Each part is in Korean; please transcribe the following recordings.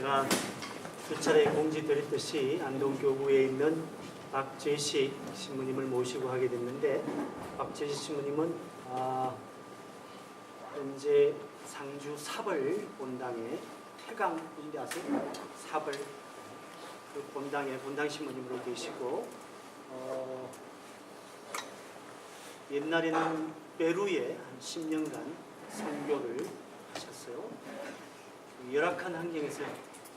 제가 수차례 공지드렸듯이 안동교구에 있는 박재식 신부님을 모시고 하게 됐는데, 박재식 신부님은 현재 상주 사벌 본당의 태강인데 아세요? 사벌 그 본당의 본당 신부님으로 계시고, 옛날에는 페루에 한 10년간 선교를 하셨어요. 열악한 환경에서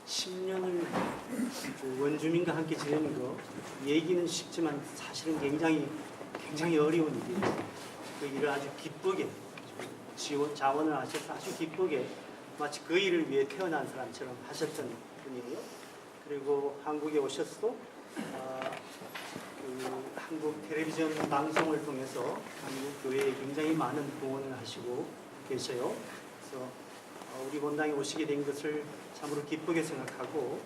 10년을 원주민과 함께 지내는 거 얘기는 쉽지만 사실은 굉장히 어려운 일이에요. 그 일을 아주 기쁘게 자원을 하셔서 아주 기쁘게 마치 그 일을 위해 태어난 사람처럼 하셨던 분이에요. 그리고 한국에 오셔서도 한국 텔레비전 방송을 통해서 한국 교회에 굉장히 많은 후원을 하시고 계셔요. 그래서 우리 본당에 오시게 된 것을 참으로 기쁘게 생각하고,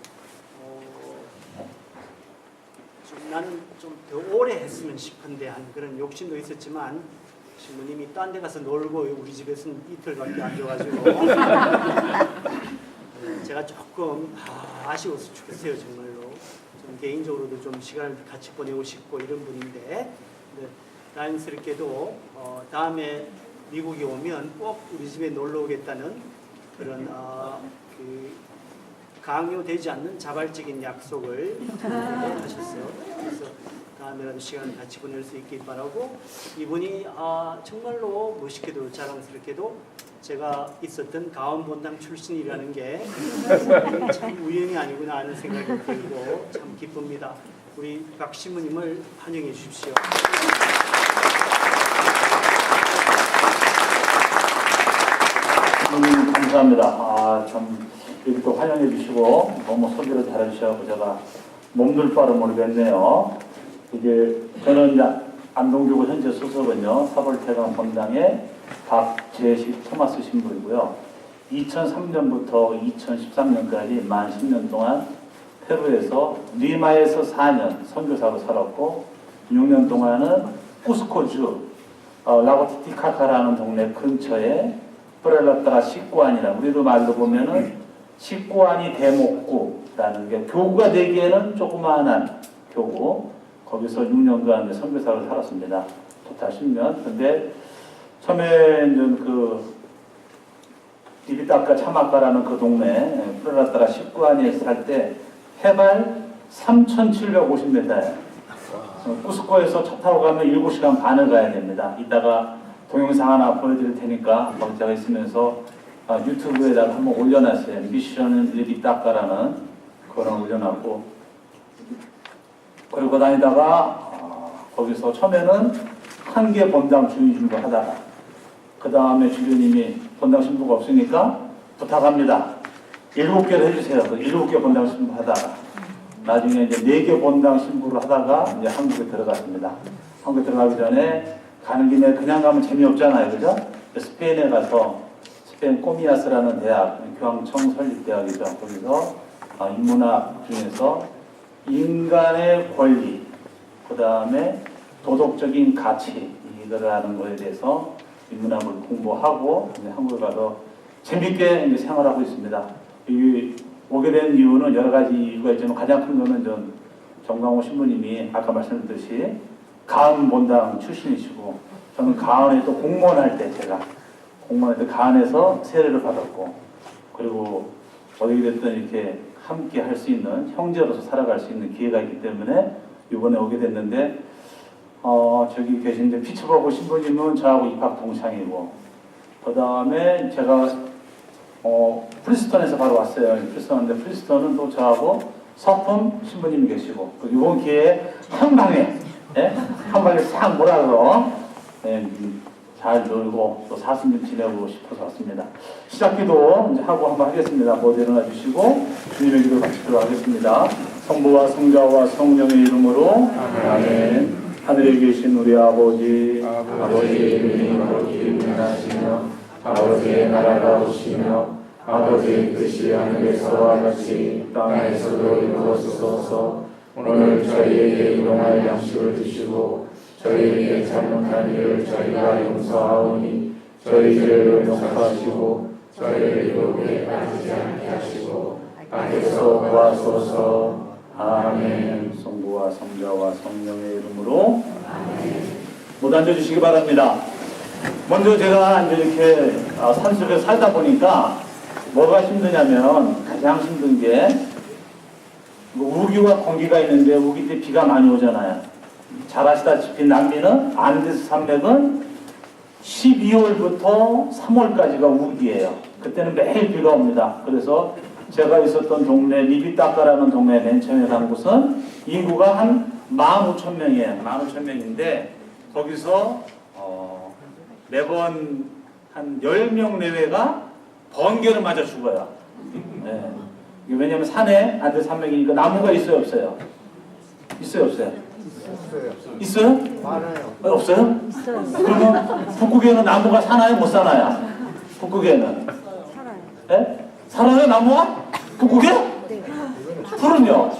나는 좀 더 오래 했으면 싶은데 한 그런 욕심도 있었지만, 신부님이 딴 데 가서 놀고 우리 집에서는 이틀밖에 안 줘가지고 제가 조금 아쉬워서 죽겠어요. 정말로 좀 개인적으로도 좀 시간을 같이 보내고 싶고 이런 분인데, 다행스럽게도 다음에 미국에 오면 꼭 우리 집에 놀러 오겠다는 그런 강요되지 않는 자발적인 약속을 하셨어요. 그래서 다음에라도 시간을 같이 보낼 수 있길 바라고, 이분이 정말로 멋있게도 자랑스럽게도 제가 있었던 가원본당 출신이라는 게 참 우연이 아니구나 하는 생각이 들고 참 기쁩니다. 우리 박 신부님을 환영해 주십시오. 감사합니다. 참 이렇게 또 환영해 주시고 너무 소개를 잘해 주셔서 제가 몸둘 바를 모르겠네요. 이제 저는 안동교구 현재 소속은요 사벌태강 본당의 박재식 토마스 신부이고요. 2003년부터 2013년까지 만 10년 동안 페루에서 리마에서 4년 선교사로 살았고, 6년 동안은 쿠스코주 라고티티카카라는 동네 근처에 프렐라타라 식구안이라, 우리로 말로 보면은 식구안이 대목구라는 게 교구가 되기에는 조그마한 교구, 거기서 6년간 선교사를 살았습니다. 토탈 10년. 근데 처음에 그 디비타카 차마카라는 그 동네 프렐라타라 식구안에 살 때 해발 3,750m예요. 쿠스코에서 차 타고 가면 7시간 반을 가야 됩니다. 이따가 동영상 하나 보여드릴 테니까 거기 제가 있으면서 유튜브에다가 한번 올려놨어요. 미션은 리비타카라는 그거를 올려놨고, 그리고 다니다가 거기서 처음에는 한 개 본당 주인 신부 하다가, 그 다음에 주교님이 본당 신부가 없으니까 부탁합니다. 7개를 해주세요. 7개 본당 신부 하다가 나중에 이제 4개 본당 신부를 하다가 이제 한국에 들어갔습니다. 한국에 들어가기 전에 가는 김에 그냥 가면 재미없잖아요. 그죠? 스페인에 가서 스페인 꼬미아스라는 대학, 교황청 설립대학이죠. 거기서 인문학 중에서 인간의 권리, 그 다음에 도덕적인 가치, 이거를 하는 거에 대해서 인문학을 공부하고 이제 한국에 가서 재밌게 이제 생활하고 있습니다. 오게 된 이유는 여러 가지 이유가 있지만 가장 큰 거는 정광호 신부님이 아까 말씀드렸듯이 가은 본당 출신이시고, 저는 가은에 또 공무원 할 때 제가 공무원 할 때 가은에서 세례를 받았고, 그리고 어디 됐든 이렇게 함께 할 수 있는 형제로서 살아갈 수 있는 기회가 있기 때문에 이번에 오게 됐는데, 저기 계신데 피츠버그 신부님은 저하고 입학 동창이고, 그 다음에 제가 프리스턴에서 바로 왔어요. 프리스턴인데 프리스턴은 또 저하고 서품 신부님이 계시고, 이번 기회에 한 방에 싹 몰아서 잘 놀고 또 사순절 지내고 싶어서 왔습니다. 시작기도 이제 하고 한번 하겠습니다. 모두 일어나 주시고 주님의 기도 같이 들어가겠습니다. 성부와 성자와 성령의 이름으로 아멘. 하늘에 계신 우리 아버지, 아버지의 이름으로 기름하시며 아버지의 나라가 오시며 아버지의 뜻이 하늘에서와 같이 땅에서도 이루어지소서. 오늘 저희에게 일용할 양식을 주시고 저희에게 잘못한 일을 저희가 용서하오니 저희 죄를 용서하시고 저희를 유혹에 빠지지 않게 하시고 악에서 구하소서. 아멘. 성부와 성자와 성령의 이름으로 못 앉아주시기 바랍니다. 먼저 제가 이제 이렇게 산속에 살다 보니까 뭐가 힘드냐면 가장 힘든 게 우기와 건기가 있는데 우기 때 비가 많이 오잖아요. 잘 아시다시피 남미는 안데스 산맥은 12월부터 3월까지가 우기예요. 그때는 매일 비가 옵니다. 그래서 제가 있었던 동네 리비타카라는 동네에 맨 처음에 간 곳은 인구가 한 15,000명이에요. 15,000명인데 거기서 매번 한 10명 내외가 번개를 맞아 죽어요. 네. 왜냐면 산에 안데 산맥이니까 나무가 있어요, 없어요? 있어요, 없어요? 있어요? 많아요. 없어요? 있어요. 그러면 북극에는 나무가 사나요, 못 사나요? 북극에는? 살아요. 예? 살아요, 나무가? 북극에? 네. 풀은요?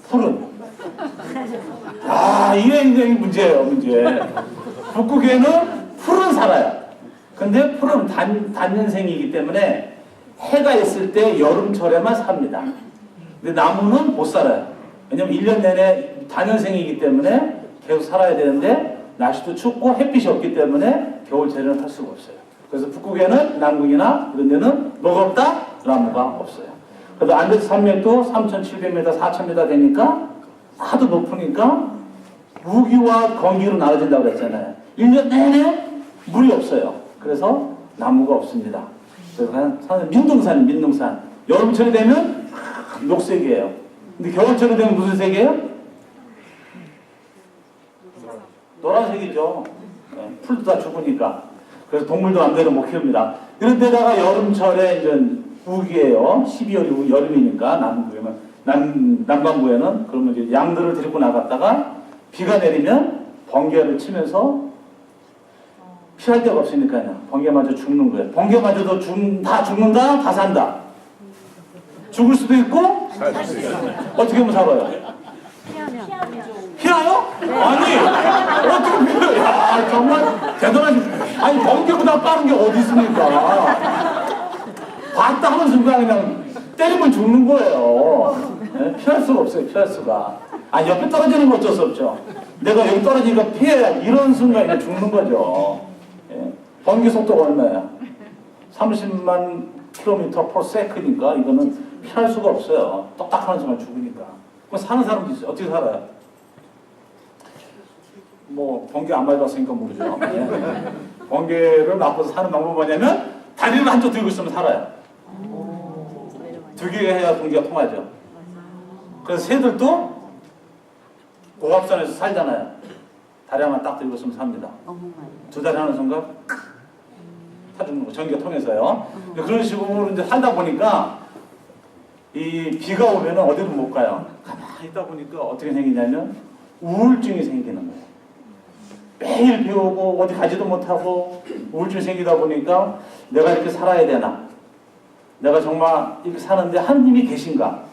풀은? 아, 이게 굉장히 문제예요, 문제. 북극에는 풀은 살아요. 근데 풀은 단연생이기 때문에 해가 있을 때 여름철에만 삽니다. 근데 나무는 못 살아요. 왜냐면 1년 내내 단연생이기 때문에 계속 살아야 되는데 날씨도 춥고 햇빛이 없기 때문에 겨울철에는 할 수가 없어요. 그래서 북극에는 남극이나 이런 데는 뭐가 없다? 나무가 없어요. 그래서 안데스 산맥도 3,700m, 4,000m 되니까 하도 높으니까 우기와 건기로 나눠진다고 그랬잖아요. 1년 내내 물이 없어요. 그래서 나무가 없습니다. 그래서 산은 민둥산. 여름철이 되면 녹색이에요. 근데 겨울철이 되면 무슨 색이에요? 노란색이죠. 네, 풀도 다 죽으니까. 그래서 동물도 마음대로 못 키웁니다. 그런데다가 여름철에 이제 우기예요. 12월이 여름이니까 남반구에는 그러면 이제 양들을 데리고 나갔다가 비가 내리면 번개를 치면서 피할 데가 없으니까요. 번개 맞아 죽는 거예요. 번개 맞아도 다 죽는다, 다 산다. 죽을 수도 있고 어떻게 하면 살아요? 피하요? 아니 어떻게 피해요? 야 정말 대단하시. 아니 번개보다 빠른 게 어디 있습니까? 봤다 하는 순간 그냥 때리면 죽는 거예요. 네? 피할 수가 없어요. 피할 수가. 아니 옆에 떨어지는 거 어쩔 수 없죠. 내가 여기 떨어지니까 피해야 이런 순간에 죽는 거죠. 예? 번개 속도가 얼마야? 30만 km/s니까 이거는 피할 수가 없어요. 똑딱하는 순간 죽으니까. 그럼 사는 사람도 있어요. 어떻게 살아요? 뭐 번개 안 맞았으니까 모르죠. 예. 번개를 맞고서 사는 방법은 뭐냐면 다리를 한쪽 들고 있으면 살아요. 두 개가 해야 번개가 통하죠. 그래서 새들도 고압선에서 살잖아요. 다리 하나 딱 들고 있으면 삽니다. 두 다리 하는 순간 타 죽는 거. 전기가 통해서요. 그런 식으로 이제 살다 보니까 이 비가 오면은 어디로 못 가요. 가만히 있다 보니까 어떻게 생기냐면 우울증이 생기는 거예요. 매일 비 오고 어디 가지도 못하고 우울증이 생기다 보니까 내가 이렇게 살아야 되나? 내가 정말 이렇게 사는데 하느님이 계신가?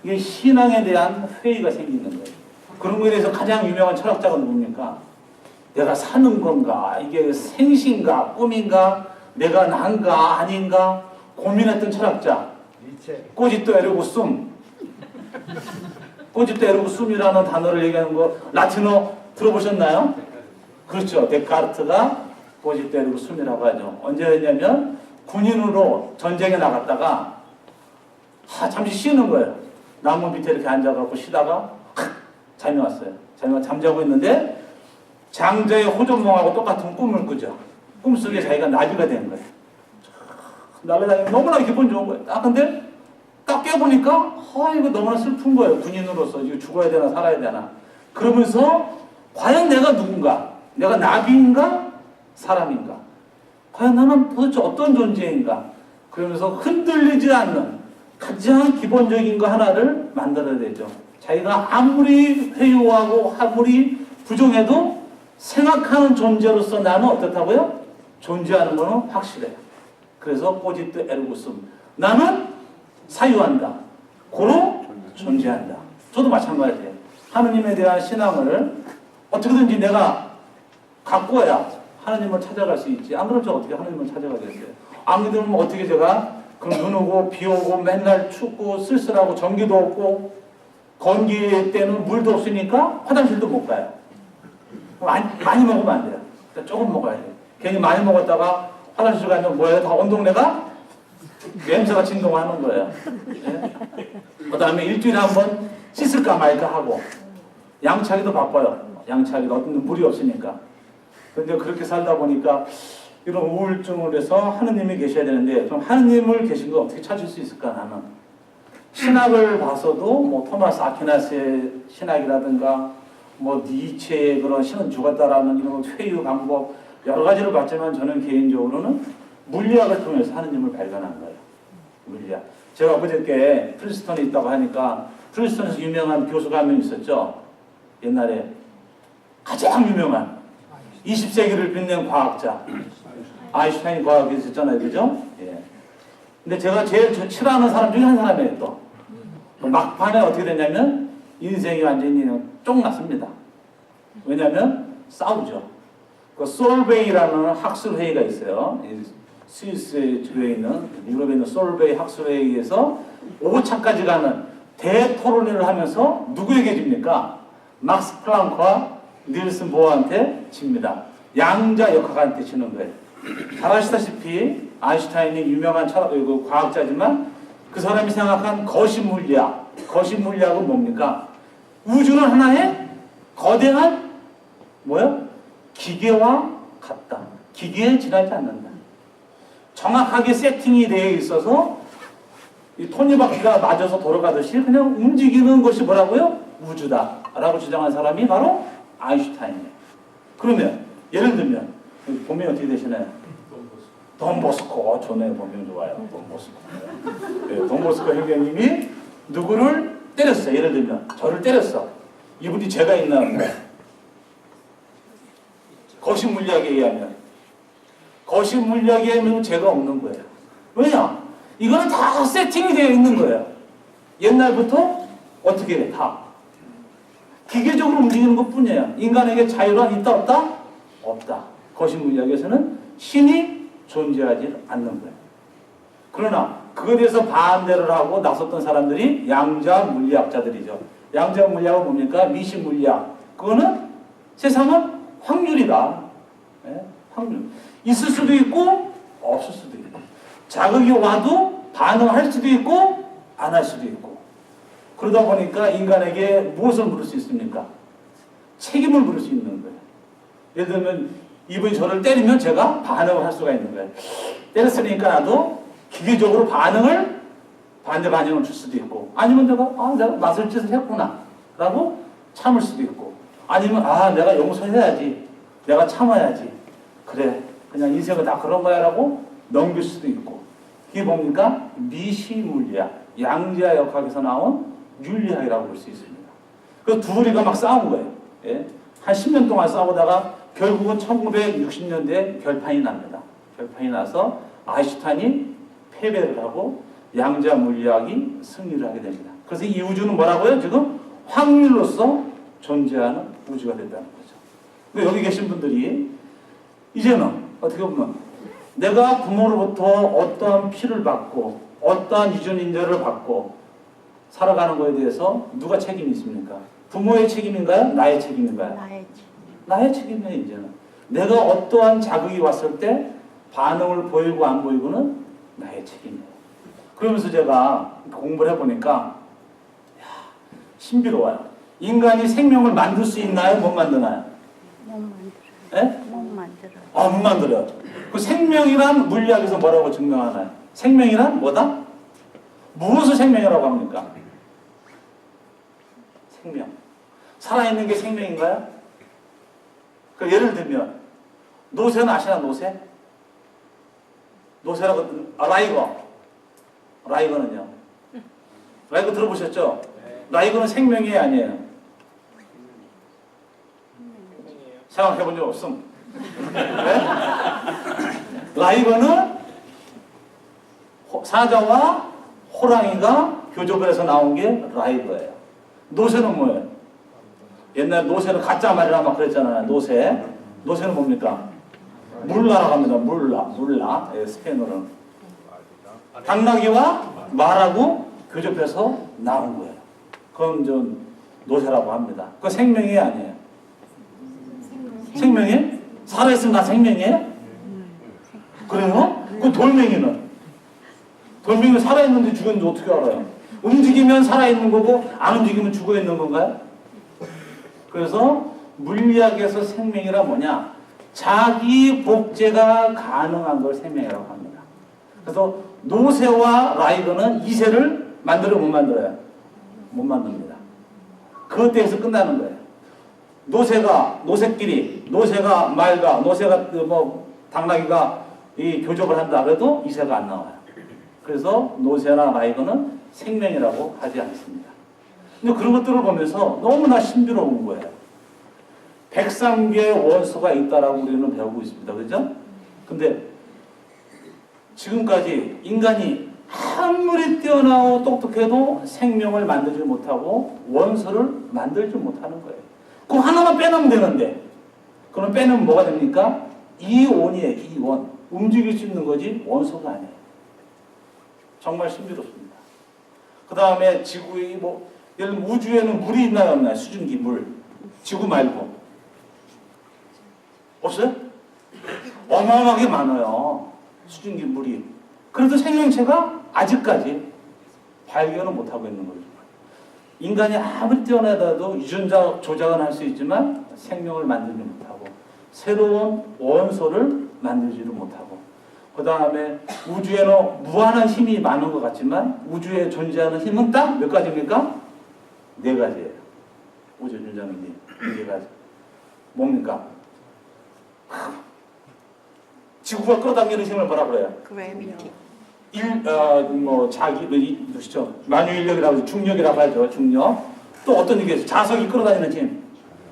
이게 신앙에 대한 회의가 생기는 거예요. 그런 거에 대해서 가장 유명한 철학자가 누굽니까? 내가 사는 건가? 이게 생신가? 꿈인가? 내가 난가? 아닌가? 고민했던 철학자. 꼬지또 에르고 숨. 꼬지또 에르고 숨이라는 단어를 얘기하는 거 라틴어 들어보셨나요? 그렇죠. 데카르트가 꼬지또 에르고 숨이라고 하죠. 언제 했냐면 군인으로 전쟁에 나갔다가 잠시 쉬는 거예요. 나무 밑에 이렇게 앉아갖고 쉬다가 잠이 왔어요. 잠자고 있는데 장자의 호전몽하고 똑같은 꿈을 꾸죠. 꿈속에 자기가 나비가 된 거예요. 날아다니면 너무나 기분 좋은 거예요. 근데 딱 깨보니까 이거 너무나 슬픈 거예요. 군인으로서 이거 죽어야 되나 살아야 되나. 그러면서 과연 내가 누군가? 내가 나비인가? 사람인가? 과연 나는 도대체 어떤 존재인가? 그러면서 흔들리지 않는 가장 기본적인 거 하나를 만들어야 되죠. 자기가 아무리 회유하고 아무리 부정해도 생각하는 존재로서 나는 어떻다고요? 존재하는 거는 확실해요. 그래서 꼬지트 에르구숨. 나는 사유한다. 고로 존재한다. 저도 마찬가지예요. 하느님에 대한 신앙을 어떻게든지 내가 갖고야 하느님을 찾아갈 수 있지. 안 그러면 제가 어떻게 하느님을 찾아가겠어요? 안 그러면 어떻게 제가 그럼 눈 오고 비 오고 맨날 춥고 쓸쓸하고 전기도 없고 건기 때는 물도 없으니까 화장실도 못 가요. 많이 먹으면 안 돼요. 그러니까 조금 먹어야 돼요. 괜히 많이 먹었다가 화장실 가면 뭐예요? 다 온 동네가 냄새가 진동하는 거예요. 예? 그 다음에 일주일에 한 번 씻을까 말까 하고 양치하기도 바빠요. 양치하기도 어떤 물이 없으니까. 그런데 그렇게 살다 보니까 이런 우울증을 해서 하느님이 계셔야 되는데 그럼 하느님을 계신 거 어떻게 찾을 수 있을까 나는? 신학을 봐서도 뭐 토마스 아퀴나스의 신학이라든가 뭐 니체의 그런 신은 죽었다라는 이런 회유 방법 여러 가지를 봤지만 저는 개인적으로는 물리학을 통해서 하느님을 발견한 거예요. 물리학. 제가 어저께 프린스턴에 있다고 하니까 프린스턴에서 유명한 교수가 한 명 있었죠. 옛날에 가장 유명한 20세기를 빛낸 과학자 아인슈타인 과학이 있었잖아요. 그죠? 예. 근데 제가 제일 싫어하는 사람 중에 한 사람이에요. 또 막판에 어떻게 됐냐면 인생이 완전히 쫑났습니다. 왜냐하면 싸우죠. 그 솔베이라는 학술회의가 있어요. 스위스에 있는 유럽에 있는 솔베이 학술회의에서 5차까지 가는 대토론회를 하면서 누구에게 집니까? 막스 플랑크와 닐슨 보어한테 집니다. 양자 역학한테 지는 거예요. 잘 아시다시피 아인슈타인이 유명한 과학자지만 그 사람이 생각한 거시 물리학. 거시 물리학은 뭡니까? 우주는 하나의 거대한 뭐요? 기계와 같다. 기계에 지나지 않는다. 정확하게 세팅이 되어 있어서 이 톱니바퀴가 맞아서 돌아가듯이 그냥 움직이는 것이 뭐라고요? 우주다. 라고 주장한 사람이 바로 아인슈타인이에요. 그러면 예를 들면 본명이 어떻게 되시나요? 돈보스코. 좋네요. 본명 좋아요. 돈보스코. 네, 돈보스코 형제님이 누구를 때렸어요. 예를 들면 저를 때렸어. 이분이 죄가 있나요? 거시 물리학에 의하면 거시 물리학에 의하면 죄가 없는 거예요. 왜냐? 이거는 다 세팅이 되어 있는 거예요. 옛날부터 어떻게 해? 다 기계적으로 움직이는 것 뿐이에요. 인간에게 자유가 있다 없다? 없다. 거시 물리학에서는 신이 존재하지 않는 거예요. 그러나 그거에 대해서 반대를 하고 나섰던 사람들이 양자 물리학자들이죠. 양자 물리학은 뭡니까? 미시 물리학. 그거는 세상은 확률이다. 네? 확률. 있을 수도 있고 없을 수도 있고 자극이 와도 반응할 수도 있고 안 할 수도 있고 그러다 보니까 인간에게 무엇을 물을 수 있습니까? 책임을 물을 수 있는 거예요. 예를 들면 이분이 저를 때리면 제가 반응을 할 수가 있는 거예요. 때렸으니까 나도 기계적으로 반대 반응을 줄 수도 있고 아니면 내가 맞을 짓을 했구나 라고 참을 수도 있고 아니면 내가 용서해야지 내가 참아야지 그래 그냥 인생은 다 그런 거야 라고 넘길 수도 있고 이게 뭡니까? 미시물리학 양자 역학에서 나온 윤리학이라고 볼 수 있습니다. 그 둘이가 막 싸운 거예요. 예? 한 10년 동안 싸우다가 결국은 1960년대에 결판이 납니다. 결판이 나서 아인슈타인이 패배를 하고 양자 물리학이 승리를 하게 됩니다. 그래서 이 우주는 뭐라고요? 지금 확률로서 존재하는 우주가 된다는 거죠. 근데 여기 계신 분들이 이제는 어떻게 보면 내가 부모로부터 어떠한 피를 받고 어떠한 유전인자를 받고 살아가는 거에 대해서 누가 책임이 있습니까? 부모의 책임인가요? 나의 책임인가요? 나의 책임이에요. 이제는 내가 어떠한 자극이 왔을 때 반응을 보이고 안 보이고는 나의 책임이에요. 그러면서 제가 공부를 해보니까 신비로워요. 인간이 생명을 만들 수 있나요? 못 만드나요? 못 만들어요. 예? 못 만들어요. 못 만들어요. 그 생명이란 물리학에서 뭐라고 증명하나요? 생명이란 뭐다? 무엇을 생명이라고 합니까? 생명. 살아있는 게 생명인가요? 그 예를 들면 노새는 아시나 노새? 노새라고 라이거는요? 라이거 들어보셨죠? 라이거는 생명이 아니에요. 생각해본 적 없음. 네? 라이거는 사자와 호랑이가 교접을 해서 나온 게 라이거예요. 노새는 뭐예요? 옛날 노새는 가짜 말이라 막 그랬잖아요. 노새는 뭡니까? 물라라고 합니다. 물라. 예, 스페인어로는. 당나귀와 말하고 교접해서 나온 거예요. 그건 좀 노새라고 합니다. 그거 생명이 아니에요. 생명이? 살아있으면 다 생명이에요? 그래요? 그 돌멩이는? 돌멩이는 살아있는데 죽었는지 어떻게 알아요? 움직이면 살아있는 거고 안 움직이면 죽어있는 건가요? 그래서 물리학에서 생명이란 뭐냐? 자기 복제가 가능한 걸 생명이라고 합니다. 그래서 노새와 라이거는 이새를 만들어 못 만들어요? 못 만듭니다. 그것 때에서 끝나는 거예요. 노새끼리, 노새가 말과, 노새가 당나귀가 이 교접을 한다 그래도 이새가 안 나와요. 그래서 노새나 라이거는 생명이라고 하지 않습니다. 근데 그런 것들을 보면서 너무나 신비로운 거예요. 103개의 원소가 있다라고 우리는 배우고 있습니다. 그죠? 근데 지금까지 인간이 아무리 뛰어나고 똑똑해도 생명을 만들지 못하고 원소를 만들지 못하는 거예요. 그 하나만 빼놓으면 되는데, 그럼 빼놓으면 뭐가 됩니까? 이온이에요. 이온. 움직일 수 있는 거지 원소가 아니에요. 정말 신비롭습니다. 그 다음에 지구의 예를 들면 우주에는 물이 있나요 없나요? 수증기 물. 지구 말고. 없어요? 어마어마하게 많아요. 수증기 물이. 그래도 생명체가 아직까지 발견을 못하고 있는 거죠. 인간이 아무리 뛰어나다도 유전자 조작은 할 수 있지만 생명을 만들지 못하고 새로운 원소를 만들지를 못하고, 그 다음에 우주에는 무한한 힘이 많은 것 같지만 우주에 존재하는 힘은 딱 몇 가지입니까? 4가지예요. 우주에 존재하는 힘 4가지. 뭡니까? 지구가 끌어당기는 힘을 뭐라 그래요? 그래비티. 누시죠? 만유인력이라고 하죠. 중력이라고 하죠. 중력. 또 어떤 얘기 있어요? 자석이 끌어다니는 힘.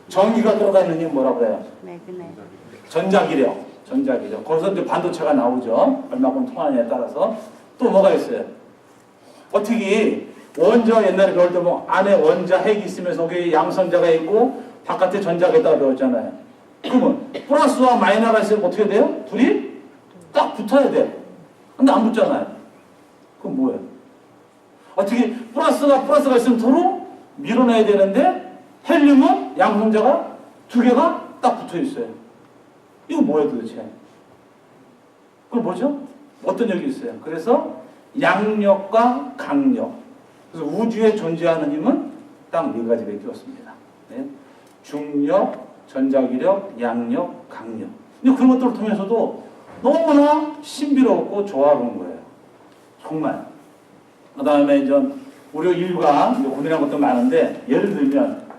전기가 끌어다니는 힘 뭐라 그래요? 매그네. 전자기력. 전자기력. 거기서 이제 반도체가 나오죠. 얼마큼 통하느냐에 따라서. 또 뭐가 있어요? 어떻게 원자 옛날에 배울 때 안에 원자 핵이 있으면서 거기 양선자가 있고 바깥에 전자가 있다고 배웠잖아요. 그러면 플러스와 마이너스가 있으면 어떻게 돼요? 둘이 딱 붙어야 돼요. 근데 안 붙잖아요. 그럼 뭐예요? 어떻게 플러스가 있으면 서로 밀어내야 되는데 헬륨은 양성자가 2개가 딱 붙어 있어요. 이거 뭐예요 도대체? 그럼 뭐죠? 어떤 역이 있어요? 그래서 양력과 강력. 그래서 우주에 존재하는 힘은 딱 4가지밖에 없습니다. 네? 중력, 전자기력, 양력, 강력. 근데 그런 것들을 통해서도 너무나 신비롭고 조화로운 거예요. 정말. 그 다음에 이제 우리 인류가 고민한 것도 많은데, 예를 들면,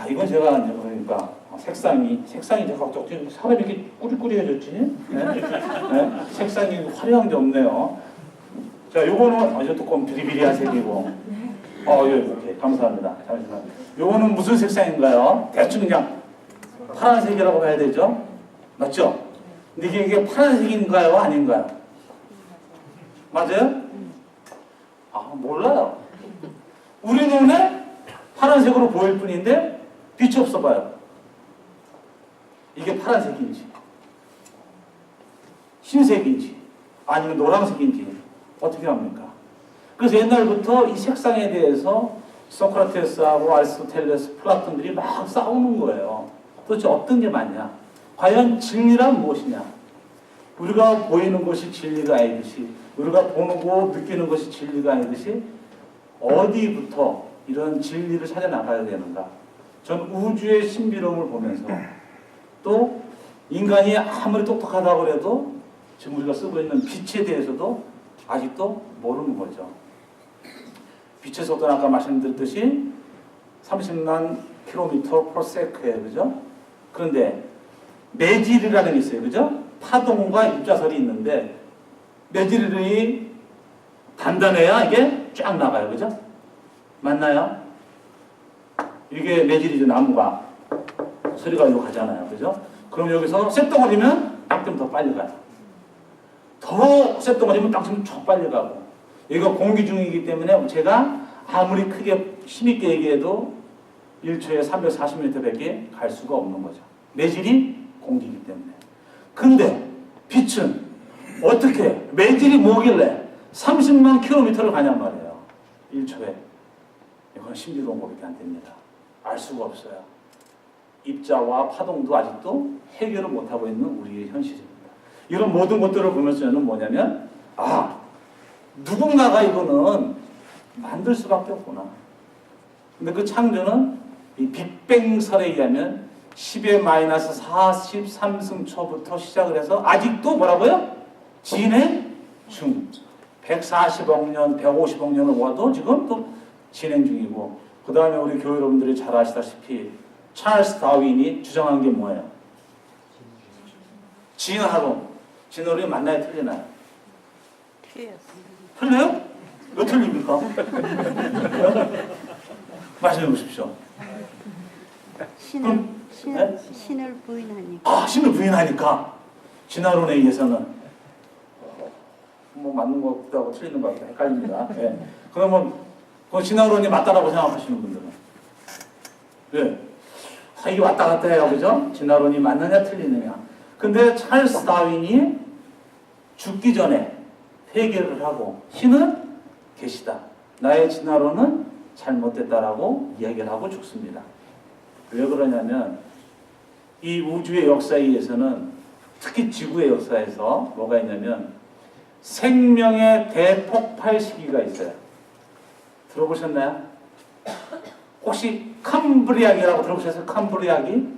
이건 제가 이제 그러니까 색상이 제가 어떻게 사람이 이렇게 꾸리꾸리해졌지? 네? 네? 색상이 화려한 게 없네요. 자, 요거는 조금 비리비리한 색이고, 이렇게 감사합니다. 잠시만. 요거는 무슨 색상인가요? 대충 그냥 파란색이라고 봐야 되죠? 맞죠? 근데 이게 파란색인가요? 아닌가요? 맞아요? 몰라요. 우리 눈에 파란색으로 보일 뿐인데 빛이 없어 봐요. 이게 파란색인지 흰색인지 아니면 노란색인지 어떻게 합니까? 그래서 옛날부터 이 색상에 대해서 소크라테스하고 아리스토텔레스, 플라톤들이 막 싸우는 거예요. 도대체 어떤 게 맞냐? 과연 진리란 무엇이냐? 우리가 보이는 것이 진리가 아니듯이, 우리가 보고 느끼는 것이 진리가 아니듯이 어디부터 이런 진리를 찾아 나가야 되는가? 전 우주의 신비로움을 보면서 또 인간이 아무리 똑똑하다고 해도 지금 우리가 쓰고 있는 빛에 대해서도 아직도 모르는 거죠. 빛의 속도는 아까 말씀드렸듯이 30만 킬로미터 per second예요. 그죠? 그런데 매질이라는 게 있어요. 그죠? 파동과 입자설이 있는데 매질이 단단해야 이게 쫙 나가요. 그죠? 맞나요? 이게 매질이죠. 나무가 소리가 이리로 가잖아요. 그죠? 그럼 여기서 쇳덩어리면 딱 좀 더 빨리 가요. 더 쇳덩어리면 딱 좀 더 빨리 가고. 이거 공기 중이기 때문에 제가 아무리 크게 힘있게 얘기해도 1초에 340m밖에 갈 수가 없는 거죠. 매질이 공기이기 때문에. 근데 빛은 어떻게 매질이 뭐길래 30만 킬로미터를 가냔 말이에요. 1초에. 이건 신비로운 것밖에 안 됩니다. 알 수가 없어요. 입자와 파동도 아직도 해결을 못하고 있는 우리의 현실입니다. 이런 모든 것들을 보면서 저는 뭐냐면 누군가가 이거는 만들 수밖에 없구나. 근데 그 창조는 이 빅뱅설에 의하면 10의 마이너스 43승초부터 시작을 해서 아직도 뭐라고요? 진행 중. 140억 년, 150억 년을 와도 지금 또 진행 중이고, 그 다음에 우리 교회 여러분들이 잘 아시다시피 찰스 다윈이 주장한 게 뭐예요? 진화론. 진화론이 맞나요? 틀리나요? 틀려요? 왜 틀립니까? 말씀해 보십시오. 신을 부인하니까. 신을 부인하니까. 진화론에 의해서는 뭐 맞는 것 같기도 하고 틀리는 것 같기도 하고 헷갈립니다. 예. 그러면 그 진화론이 맞다라고 생각하시는 분들은 이게 왔다 갔다 해요. 그죠? 진화론이 맞느냐 틀리느냐. 근데 찰스 다윈이 죽기 전에 회개를 하고 신은 계시다. 나의 진화론은 잘못됐다라고 이야기를 하고 죽습니다. 왜 그러냐면 이 우주의 역사에 의해서는 특히 지구의 역사에서 뭐가 있냐면 생명의 대폭발 시기가 있어요. 들어보셨나요? 혹시 캄브리아기라고 들어보셨어요? 캄브리아기?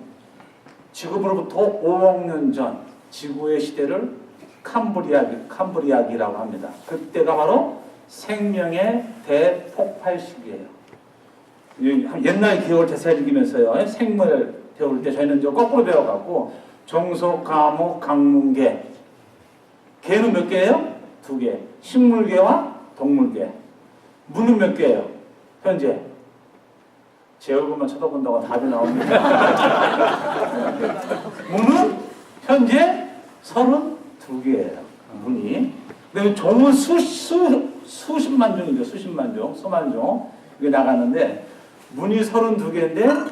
지금으로부터 5억 년 전 지구의 시대를 캄브리아기라고 합니다. 그때가 바로 생명의 대폭발 시기예요. 옛날 기억을 되새기면서요. 생물을 배울 때 저희는 이제 거꾸로 배워갖고 정속, 과목, 강문계. 개는 몇 개예요? 2개. 식물계와 동물계. 문은 몇 개예요? 현재. 제 얼굴만 쳐다본다고 답이 나옵니다. 문은 현재 32개예요. 문이. 근데 종은 수십만 종이죠. 수십만 종, 수만 종. 이게 나가는데 문이 32개인데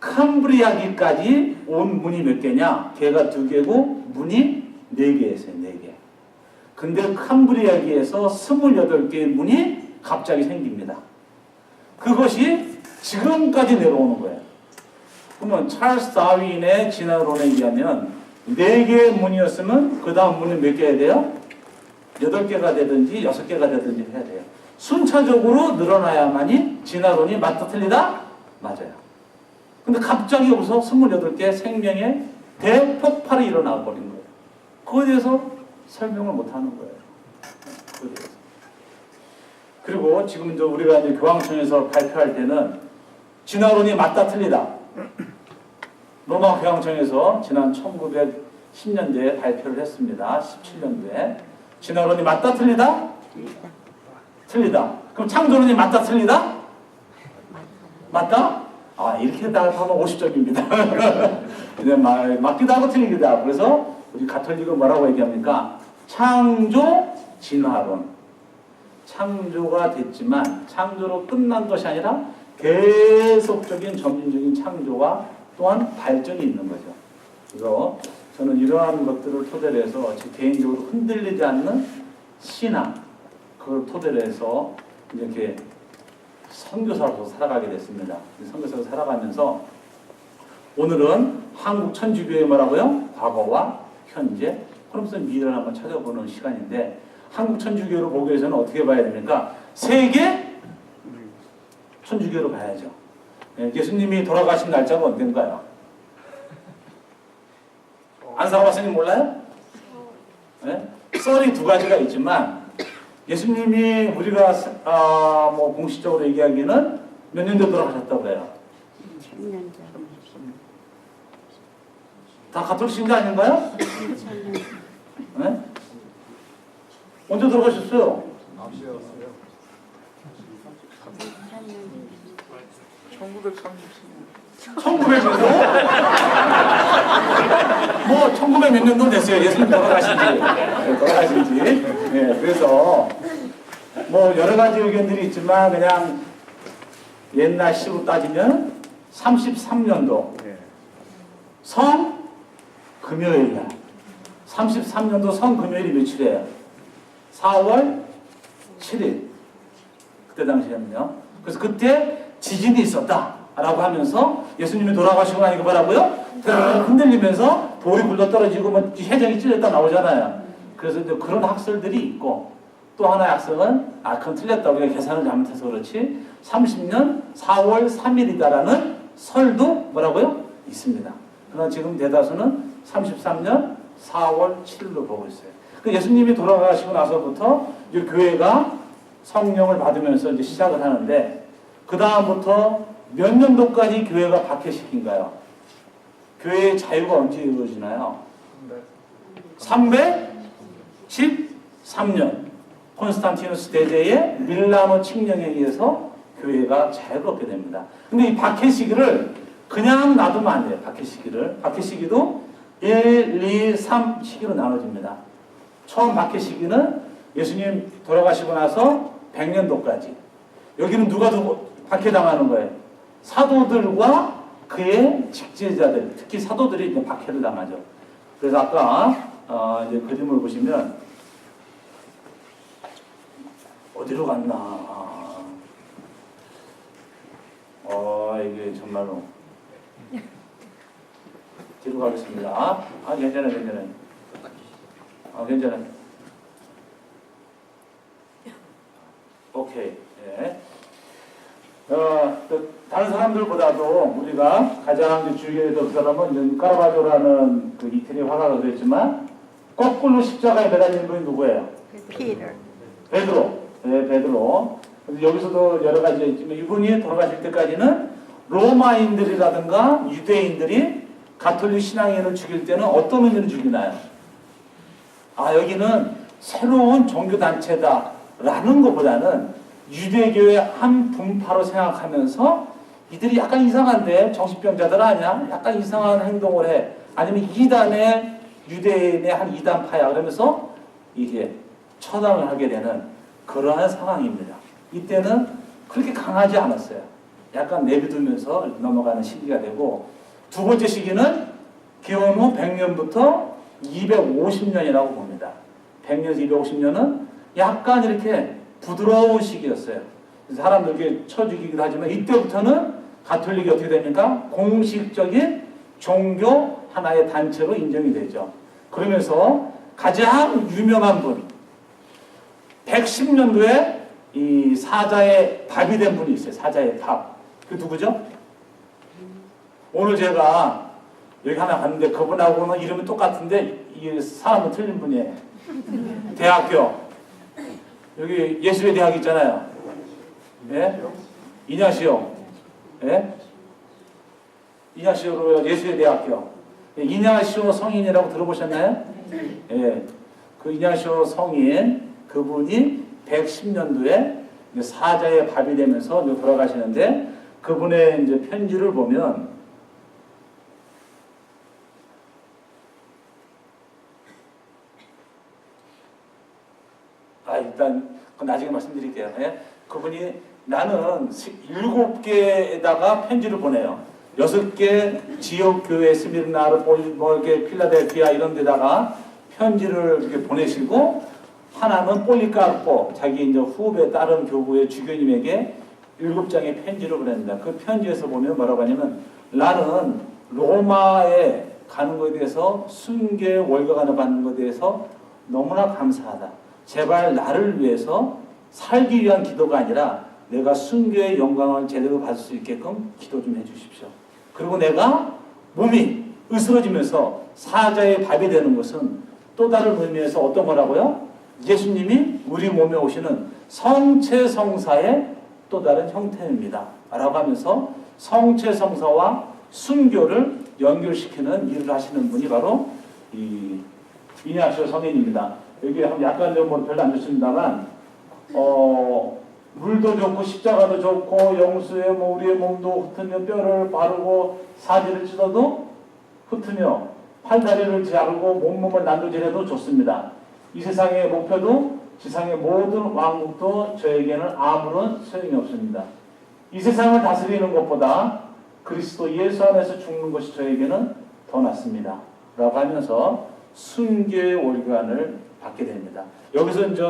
캄브리아기까지 온 문이 몇 개냐? 개가 2개고 문이 4개였어요. 4개. 근데 캄브리아기에서 28개의 문이 갑자기 생깁니다. 그것이 지금까지 내려오는 거예요. 그러면 찰스 다윈의 진화론에 의하면 4개의 문이었으면 그 다음 문이 몇 개야 돼요? 8개가 되든지 6개가 되든지 해야 돼요. 순차적으로 늘어나야만이 진화론이 맞다 틀리다? 맞아요. 근데 갑자기 여기서 28개 생명의 대폭발이 일어나 버린 거예요. 그거에 대해서 설명을 못하는 거예요. 그거에 대해서. 그리고 지금 이제 우리가 이제 교황청에서 발표할 때는 진화론이 맞다 틀리다. 로마 교황청에서 지난 1910년대에 발표를 했습니다. 17년도에. 진화론이 맞다 틀리다? 틀리다. 그럼 창조론이 맞다 틀리다? 맞다? 이렇게 다 하면 50점입니다. 맞기도 하고 틀리기도 하고. 그래서 우리 가톨릭은 뭐라고 얘기합니까? 창조 진화론. 창조가 됐지만 창조로 끝난 것이 아니라 계속적인 점진적인 창조와 또한 발전이 있는 거죠. 그래서 저는 이러한 것들을 토대로 해서 제 개인적으로 흔들리지 않는 신앙, 그걸 토대로 해서 이렇게 선교사로 살아가게 됐습니다. 선교사로 살아가면서 오늘은 한국 천주교의 뭐라고요? 과거와 현재, 그러면서 미래를 한번 찾아보는 시간인데, 한국 천주교를 보기 위해서는 어떻게 봐야 됩니까? 세계 천주교로 봐야죠. 예수님이 돌아가신 날짜가 언젠가요? 안상호 박사님 몰라요? 네? 썰이 2가지가 있지만 예수님이 우리가 뭐 공식적으로 얘기하기는 몇 년도에 돌아가셨다고 그래요? 10년 전. 다 가톨릭 신자 아닌가요? 2000년. 네? 언제 돌아가셨어요? 1900년도? 뭐 1900 몇 년도 됐어요. 예수님 돌아가신지. 네, 그래서 뭐 여러 가지 의견들이 있지만 그냥 옛날 시로 따지면 33년도 성 금요일 날 33년도 성금요일이 며칠이에요? 4월 7일. 그때 당시에는요. 그래서 그때 지진이 있었다라고 하면서 예수님이 돌아가시고 나니까 뭐라고요? 흔들리면서 돌이 굴러 떨어지고 뭐 해적이 찔렸다 나오잖아요. 그래서 이제 그런 학설들이 있고, 또 하나의 학설은 그건 틀렸다, 우리가 계산을 잘못해서 그렇지 30년 4월 3일이다라는 설도 뭐라고요? 있습니다. 그러나 지금 대다수는 33년 4월 7일로 보고 있어요. 그 예수님이 돌아가시고 나서부터 이제 교회가 성령을 받으면서 이제 시작을 하는데, 그 다음부터 몇 년도까지 교회가 박해시킨가요? 교회의 자유가 언제 이루어지나요? 313년 콘스탄티누스 대제의 밀라노 칙령에 의해서 교회가 자유롭게 됩니다. 근데 이 박해 시기를 그냥 놔두면 안 돼요. 박해 시기도 1, 2, 3 시기로 나눠집니다. 처음 박해 시기는 예수님 돌아가시고 나서 100년도까지. 여기는 누가 박해당하는 거예요? 사도들과 그의 직제자들, 특히 사도들이 이제 박해를 당하죠. 그래서 아까 이제 그림을 보시면 어디로 갔나? 이게 정말로 뒤로 가겠습니다. 괜찮아요. 괜찮아요. 오케이. 예. 다른 사람들보다도 우리가 가장 주의해야 될 사람은 카라바조라는 그 이태리 화가가 그랬지만, 거꾸로 십자가에 매달린 분이 누구예요? 베드로. 네, 베드로. 여기서도 여러 가지 있지만, 이분이 돌아가실 때까지는 로마인들이라든가 유대인들이 가톨릭 신앙인을 죽일 때는 어떤 의미로 죽이나요? 여기는 새로운 종교단체다라는 것보다는 유대교의 한 분파로 생각하면서, 이들이 약간 이상한데 정신병자들 아니야? 약간 이상한 행동을 해. 아니면 유대인의 한 이단파야. 그러면서 이게 처단을 하게 되는 그러한 상황입니다. 이때는 그렇게 강하지 않았어요. 약간 내비두면서 넘어가는 시기가 되고, 두 번째 시기는 기원 후 100년부터 250년이라고 봅니다. 100년에서 250년은 약간 이렇게 부드러운 시기였어요. 사람들에게 쳐 죽이기도 하지만, 이때부터는 가톨릭이 어떻게 됩니까? 공식적인 종교 하나의 단체로 인정이 되죠. 그러면서 가장 유명한 분, 110년도에 이 사자의 밥이 된 분이 있어요. 사자의 밥. 그 누구죠? 오늘 제가 여기 하나 갔는데 그분하고는 이름이 똑같은데 이 사람은 틀린 분이에요. 대학교. 여기 예술의 대학 있잖아요. 예? 이냐시오. 예? 이냐시오로 예술의 대학교. 이냐시오 성인이라고 들어보셨나요? 예. 그 이냐시오 성인, 그분이 110년도에 사자의 밥이 되면서 돌아가시는데, 그분의 이제 편지를 보면 일단 나중에 말씀드릴게요. 예? 그분이 나는 7개에다가 편지를 보내요. 6개 지역교회 스미르나, 필라델피아 이런 데다가 편지를 이렇게 보내시고, 하나는 폴리카르포, 자기 이제 후배 다른 교구의 주교님에게 7장의 편지를 보냅니다. 그 편지에서 보면 뭐라고 하냐면, 나는 로마에 가는 것에 대해서 순교의 월급을 받는 것에 대해서 너무나 감사하다. 제발 나를 위해서 살기 위한 기도가 아니라 내가 순교의 영광을 제대로 받을 수 있게끔 기도 좀 해주십시오. 그리고 내가 몸이 으스러지면서 사자의 밥이 되는 것은 또 다른 의미에서 어떤 거라고요? 예수님이 우리 몸에 오시는 성체성사의 또 다른 형태입니다. 라고 하면서 성체성사와 순교를 연결시키는 일을 하시는 분이 바로 이 이냐시오 성인입니다. 여기 약간 좀 별로 안 좋습니다만, 물도 좋고 십자가도 좋고 영수에 우리의 몸도 흩으며 뼈를 바르고 사지를 찢어도 흩으며 팔다리를 자르고 몸을 난도질해도 좋습니다. 이 세상의 목표도 지상의 모든 왕국도 저에게는 아무런 소용이 없습니다. 이 세상을 다스리는 것보다 그리스도 예수 안에서 죽는 것이 저에게는 더 낫습니다. 라고 하면서 순교의 월간을 받게 됩니다. 여기서 이제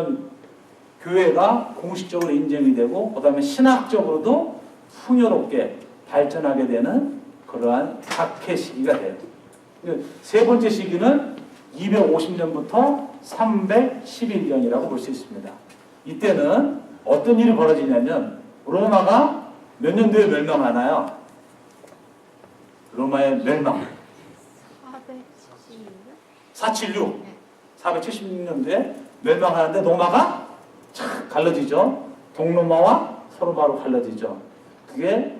교회가 공식적으로 인정이 되고 그 다음에 신학적으로도 풍요롭게 발전하게 되는 그러한 박해 시기가 돼요. 세 번째 시기는 250년부터 311년이라고 볼 수 있습니다. 이때는 어떤 일이 벌어지냐면 로마가 몇 년도에 멸망하나요? 로마의 멸망. 476. 476년도에 멸망하는데 로마가 착 갈라지죠. 동로마와 서로마로 갈라지죠. 그게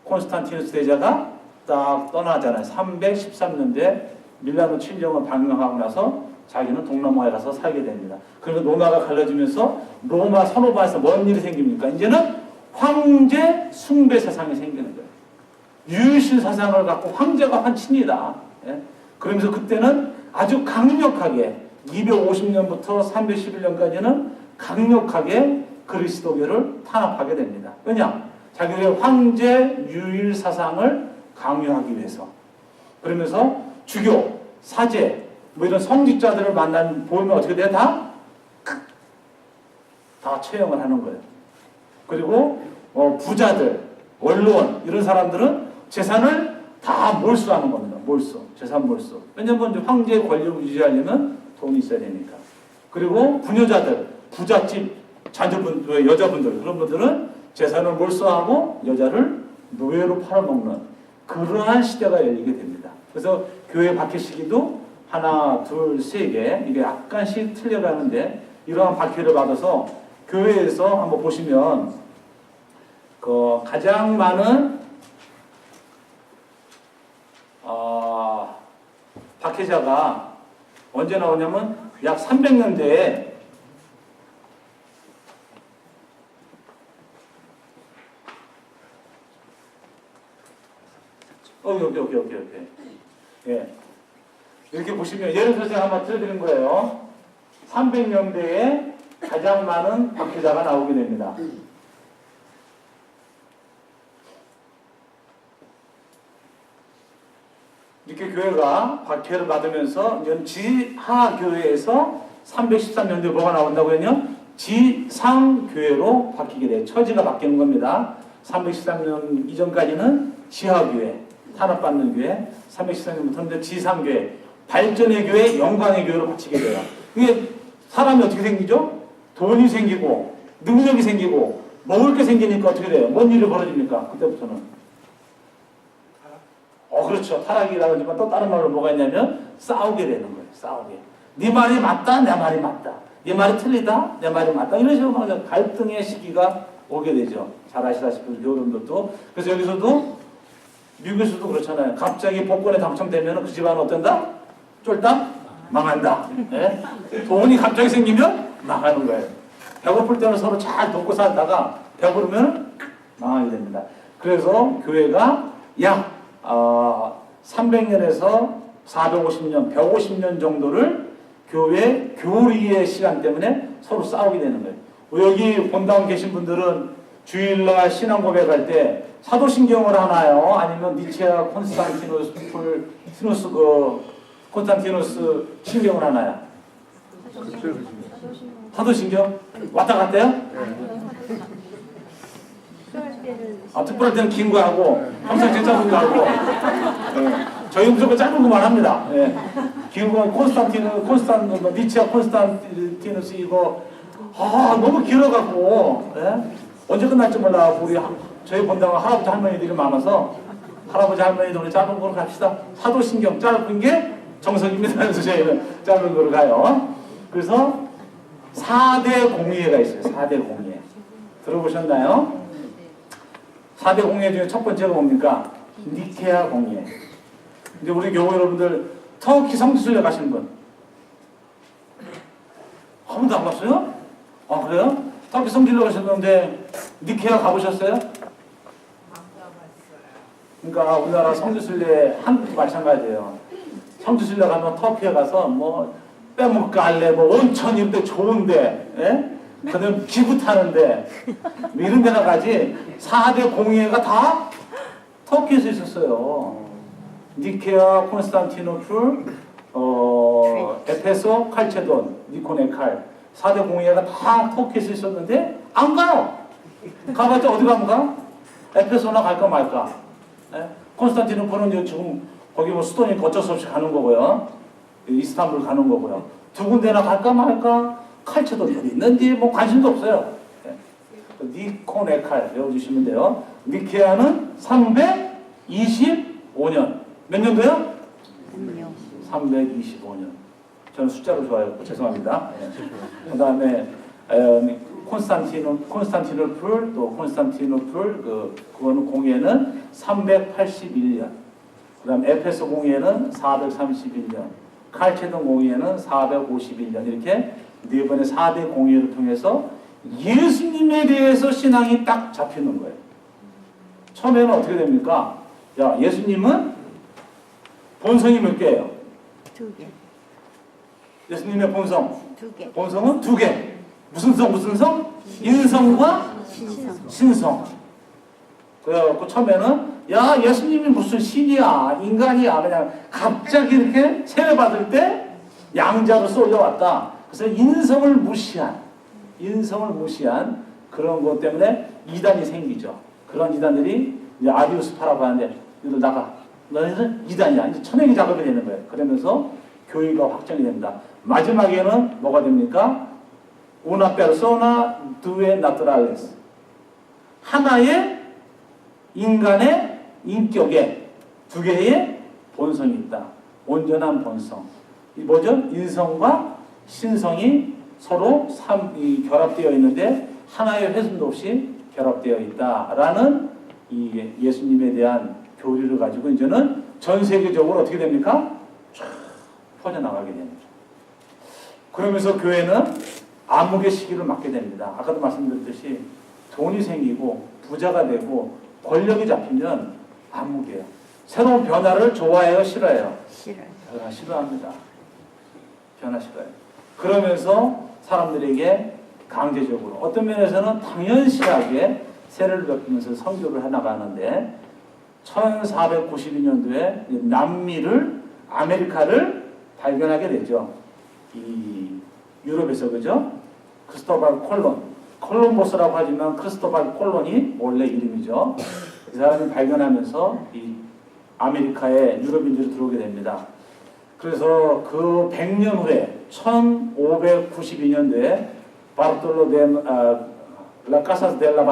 콘스탄티누스 대제가 딱 떠나잖아요. 313년도에 밀라노 칠령을 방명하고 나서 자기는 동로마에 가서 살게 됩니다. 그래서 로마가 갈라지면서 로마 서로마에서 뭔 일이 생깁니까? 이제는 황제 숭배 사상이 생기는 거예요. 유일신 사상을 갖고 황제가 환친이다. 예? 그러면서 그때는 아주 강력하게 250년부터 311년까지는 강력하게 그리스도교를 탄압하게 됩니다. 왜냐? 자기의 황제 유일 사상을 강요하기 위해서. 그러면서 주교, 사제, 뭐 이런 성직자들을 보면 어떻게 돼요? 다 처형을 하는 거예요. 그리고 부자들, 원로원 이런 사람들은 재산을 다 몰수하는 겁니다. 재산 몰수. 왜냐하면 황제의 권력을 유지하려면 돈이 있어야 되니까. 그리고 부녀자들, 부잣집 여자분들 그런 분들은 재산을 몰수하고 여자를 노예로 팔아먹는 그러한 시대가 열리게 됩니다. 그래서 교회 박해 시기도 하나, 둘, 세 개 이게 약간씩 틀려가는데 이러한 박해를 받아서 교회에서 한번 보시면 가장 많은 박해자가 언제 나오냐면 약 300년대에 오케이. 예. 이렇게 보시면 예를 들어서 제가 한번 들어드린 거예요. 300년대에 가장 많은 박해자가 나오게 됩니다. 이렇게 교회가 박해를 받으면서 지하 교회에서 313년도에 뭐가 나온다고 했냐? 지상교회로 바뀌게 돼요. 처지가 바뀌는 겁니다. 313년 이전까지는 지하교회, 탄압받는 교회, 313년부터는 지상교회, 발전의 교회, 영광의 교회로 바뀌게 돼요. 이게 사람이 어떻게 생기죠? 돈이 생기고, 능력이 생기고, 먹을 게 생기니까 어떻게 돼요? 뭔 일이 벌어집니까? 그때부터는. 그렇죠. 타락이라든지만 또 다른 말로 뭐가 있냐면 싸우게 되는 거예요. 싸우게. 네 말이 맞다, 내 말이 맞다. 네 말이 틀리다, 내 말이 맞다. 이런 식으로 갈등의 시기가 오게 되죠. 잘 아시다시피 여러분들도. 그래서 여기서도 미국에서도 그렇잖아요. 갑자기 복권에 당첨되면 그 집안은 어떤다? 쫄딱 망한다. 네? 돈이 갑자기 생기면 망하는 거예요. 배고플 때는 서로 잘 돕고 살다가 배부르면 망하게 됩니다. 그래서 교회가 약 300년에서 450년, 150년 정도를 교회 교리의 시간 때문에 서로 싸우게 되는 거예요. 여기 본당 계신 분들은 주일날 신앙 고백할 때 사도신경을 하나요? 아니면 니체아 콘스탄티누스 신경을 하나요? 사도신경? 왔다 갔대요? 특별할 때는 긴 거 하고 평소에 짧은 거 하고 저희 무조건 짧은 거만 합니다. 긴 거 니체아 콘스탄티누스 이거 너무 길어갖고 언제 끝날지 몰라. 우리 저희 본당은 할아버지 할머니들이 많아서 할아버지 할머니들 짧은 거로 갑시다. 사도신경 짧은 게 정석입니다. 그래서 저희는 짧은 거로 가요. 그래서 4대 공의회가 있어요. 4대 공의회. 들어보셨나요? 4대 공의회 중에 첫 번째가 뭡니까? 니케아 공의회. 이제 우리 교회 여러분들 터키 성지순례 가시는 분? 한 번도 안 갔어요? 그래요? 터키 성지순례 가셨는데 니케아 가보셨어요? 그러니까 우리나라 성지순례 한국도 마찬가지예요. 성지순례 가면 터키에 가서 뭐 빼먹갈래 뭐 온천 이런 데 좋은데 그다음 기구 타는데 이런 데나 가지 4대 공의회가 다 터키에서 있었어요. 니케아, 콘스탄티노플, 에페소, 칼체돈, 니콘의 칼 4대 공예가 다 터키에서 있었는데 안 가요. 가봤자 어디 가면 가? 에페소나 갈까 말까. 예? 콘스탄티노플은 지금 거기 뭐 수도니까 어쩔 수 없이 가는 거고요. 이스탄불 가는 거고요. 두 군데나 갈까 말까? 칼체돈 어디 있는지 뭐 관심도 없어요. 예. 니콘의 칼 외워주시면 돼요. 니케아는 325년. 몇 년도요? 안녕. 325년. 저는 숫자로 좋아요. 죄송합니다. 예. 그 다음에 콘스탄티노플 또 콘스탄티노플 그거는 공예는 381년. 그 다음 에페소 공예는 431년. 칼체돈 공예는 451년. 이렇게 네 번의 4대 공예를 통해서 예수님에 대해서 신앙이 딱 잡히는 거예요. 처음에는 어떻게 됩니까? 야, 예수님은 본성이 몇 개예요? 2개. 예수님의 본성. 2개. 본성은 2개. 무슨 성? 무슨 성? 인성과 신성. 신성. 그래갖고 처음에는 야, 예수님이 무슨 신이야, 인간이야. 그냥 갑자기 이렇게 세례받을 때 양자로 쏠려왔다. 그래서 인성을 무시한 그런 것 때문에 이단이 생기죠. 그런 이단들이 이제 아리우스파라고 하는데 너희들 나가. 너희들 이단이야. 이제 천행이 작업이 되는 거예요. 그러면서 교회가 확정이 됩니다. 마지막에는 뭐가 됩니까? Una persona, due naturales. 하나의 인간의 인격에 2개의 본성이 있다. 온전한 본성. 이 뭐죠? 인성과 신성이 서로 결합되어 있는데 하나의 훼손도 없이 결합되어 있다라는 이 예수님에 대한 교리를 가지고 이제는 전 세계적으로 어떻게 됩니까? 쫙 퍼져나가게 됩니다. 그러면서 교회는 암흑의 시기를 맞게 됩니다. 아까도 말씀드렸듯이 돈이 생기고 부자가 되고 권력이 잡히면 암흑이에요. 새로운 변화를 좋아해요? 싫어해요? 싫어요. 변화 싫어합니다. 변화 싫어해요. 그러면서 사람들에게 강제적으로 어떤 면에서는 당연시하게 세례를 베푸면서 선교를 해나가는데 1492년도에 남미를 아메리카를 발견하게 되죠. 이 유럽에서 그죠? 크리스토발 콜럼버스라고 하지만 크리스토발 콜론이 원래 이름이죠. 이 사람이 발견하면서 이 아메리카에 유럽인들이 들어오게 됩니다. 그래서 그 100년 후에 1592년도에 바르톨로 라 카사스 델라